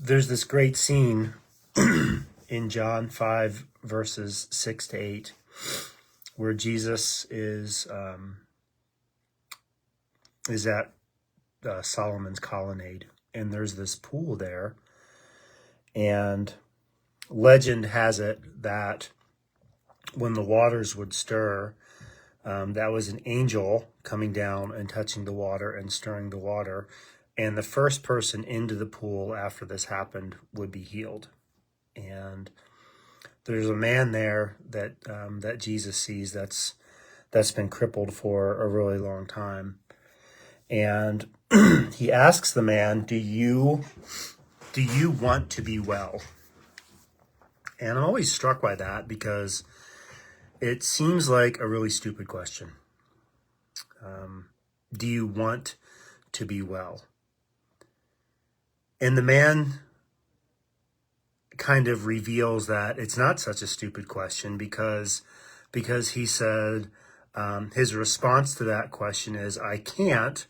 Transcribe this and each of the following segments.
There's this great scene in John 5, verses 6 to 8, where Jesus is at Solomon's colonnade, and there's this pool there, and legend has it that when the waters would stir, that was an angel coming down and touching the water and stirring the water, and the first person into the pool after this happened would be healed. And there's a man there that Jesus sees that's been crippled for a really long time, and he asks the man, "Do you want to be well?" And I'm always struck by that because it seems like a really stupid question. Do you want to be well? And the man kind of reveals that it's not such a stupid question because he said his response to that question is, "I can't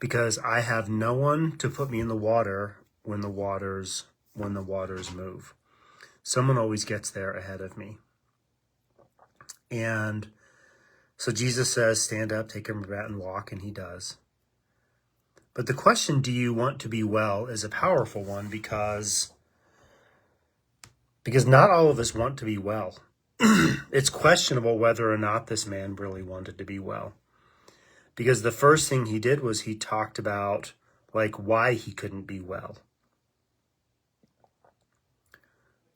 because I have no one to put me in the water when the waters move. Someone always gets there ahead of me." And so Jesus says, "Stand up, take your mat and walk," and he does. But the question, do you want to be well, is a powerful one because not all of us want to be well. It's questionable whether or not this man really wanted to be well. Because the first thing he did was he talked about why he couldn't be well.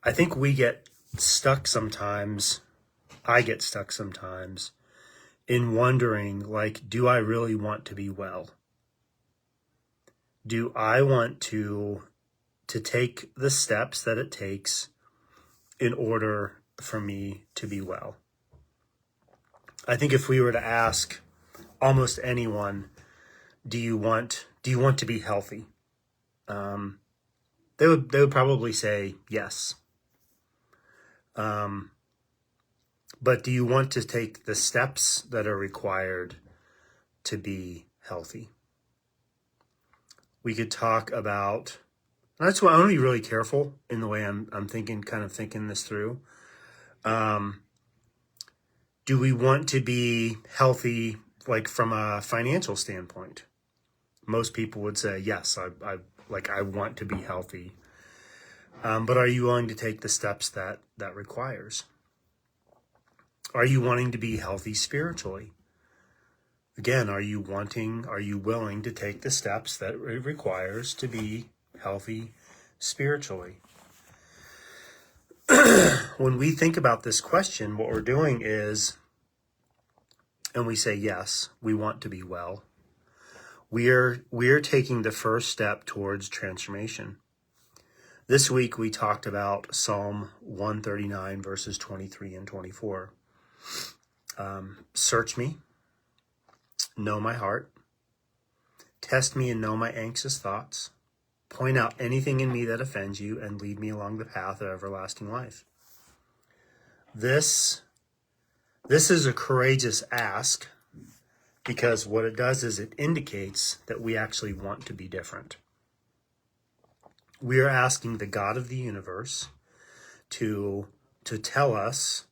I think we get stuck sometimes, I get stuck sometimes, in wondering, do I really want to be well? Do I want to take the steps that it takes in order for me to be well? I think if we were to ask almost anyone, do you want to be healthy? They would probably say yes. But do you want to take the steps that are required to be healthy? We could talk about, and that's why I want to be really careful in the way I'm thinking this through. Do we want to be healthy, from a financial standpoint? Most people would say, yes, I want to be healthy. But are you willing to take the steps that requires? Are you wanting to be healthy spiritually? Again, are you willing to take the steps that it requires to be healthy spiritually? When we think about this question, what we're doing is, and we say, yes, we want to be well, we're taking the first step towards transformation. This week, we talked about Psalm 139, verses 23 and 24. Search me, know my heart, test me and know my anxious thoughts, point out anything in me that offends you, and lead me along the path of everlasting life. This is a courageous ask because what it does is it indicates that we actually want to be different. We are asking the God of the universe to tell us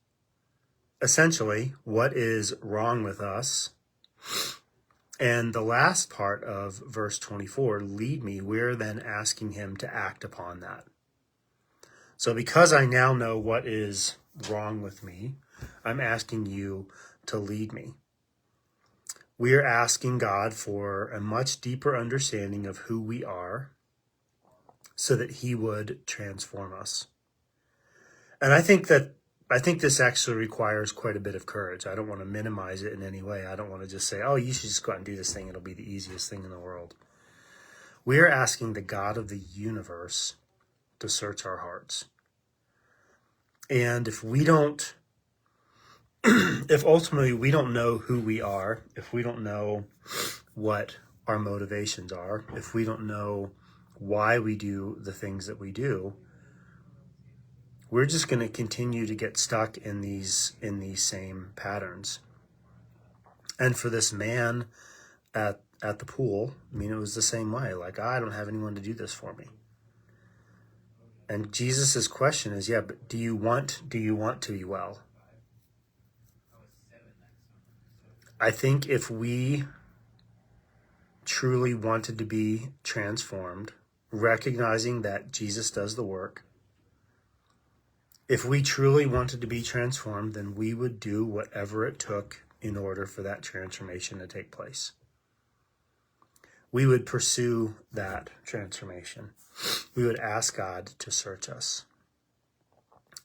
essentially what is wrong with us. And the last part of verse 24, lead me, we're then asking him to act upon that. So because I now know what is wrong with me, I'm asking you to lead me. We are asking God for a much deeper understanding of who we are so that he would transform us. And I think this actually requires quite a bit of courage. I don't want to minimize it in any way. I don't want to just say, oh, you should just go out and do this thing. It'll be the easiest thing in the world. We are asking the God of the universe to search our hearts. And if ultimately we don't know who we are, if we don't know what our motivations are, if we don't know why we do the things that we do, we're just going to continue to get stuck in these same patterns. And for this man at the pool, it was the same way. I don't have anyone to do this for me. And Jesus's question is, yeah, but do you want to be well? I think if we truly wanted to be transformed, recognizing that Jesus does the work, if we truly wanted to be transformed, then we would do whatever it took in order for that transformation to take place. We would pursue that transformation. We would ask God to search us.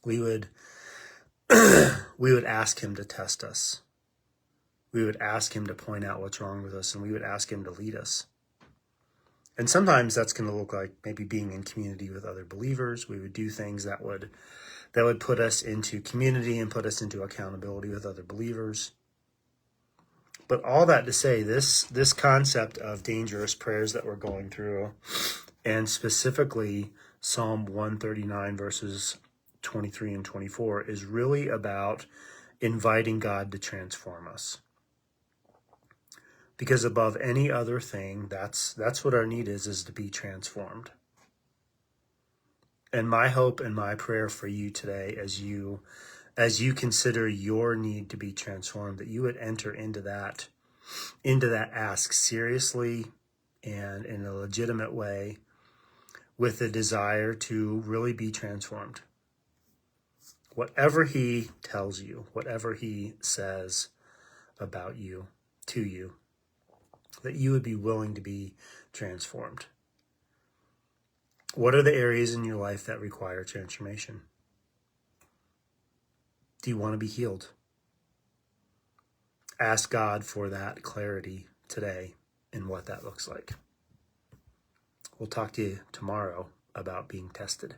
We would ask him to test us. We would ask him to point out what's wrong with us, and we would ask him to lead us. And sometimes that's going to look like maybe being in community with other believers. We would do things that would put us into community and put us into accountability with other believers. But all that to say, this concept of dangerous prayers that we're going through, and specifically Psalm 139 verses 23 and 24, is really about inviting God to transform us. Because above any other thing, that's what our need is to be transformed. And my hope and my prayer for you today, as you consider your need to be transformed, that you would enter into that ask seriously and in a legitimate way, with a desire to really be transformed. Whatever he tells you, whatever he says about you, to you, that you would be willing to be transformed. What are the areas in your life that require transformation? Do you want to be healed? Ask God for that clarity today in what that looks like. We'll talk to you tomorrow about being tested.